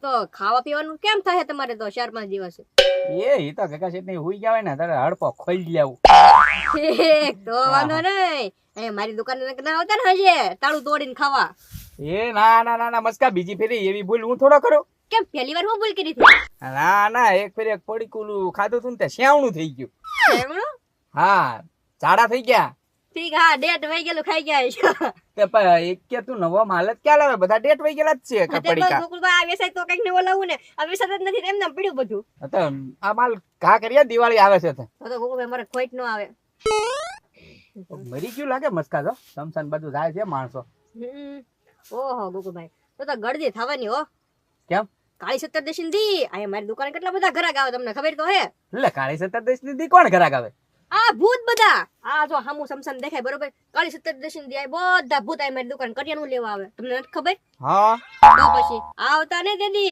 તો ખાવા પીવાનું કેમ થાય તમારે તો 4-5 દિવસ? એ તો કાકા શેઠ ની હુઈ ગયા હોય ને તારે હડપો ખોલી લેવું. તો વાંધો નહીં. એ મારી દુકાને ના આવતા ને હજે તાળું તોડીને ખાવા. એ ના ના ના ના મસ્કા, બીજી ફેરી એવી ભૂલ હું થોડો કરું. કેમ પહેલી વાર હું ભૂલ કરી હતી? ના ના, એક ફેરી એક પડીકુલું ખાધું તું ને તે શ્યાવણું થઈ ગયું. એમનું? હા, ઝાડા થઈ ગયા. ઠીક, હા, ડેટ વહી ગયેલું ખાઈ ગયા છો. તે એક કે તું નવો માલ જ ક્યાં લાવે? બધા ડેટ વહી ગયેલા જ છે પડીકા. ગોકુળભાઈ આ વેસાય તો કઈક ને ઓલાવું ને. આ વેસાત જ નથી એમને પડ્યું બધું. તો આ માલ ઘા કરીએ, દિવાળી આવે છે તો ગોકુળભાઈ મારે ખોટ ન આવે. મરી ગયું લાગે મસ્કા. તો સમસાન બધું જાય છે માણસો. ઓહો ગોકુળભાઈ, તો ગળદી થવાની હો. કેમ? કાળી 17 દી આ મારી દુકાને કેટલા બધા ઘરાક આવે તમને ખબર તો હે? એટલે કાળી 17 દી કોણ ઘરાક આવે? આ ભૂત બધા. આ જો હામુ સમસમ દેખાય બરોબર. કાળી 17 દી આ બધા ભૂત આ મારી દુકાન કરિયાણું લેવા આવે. તમને નથી ખબર? હા, તો પછી આવતા ને તેદી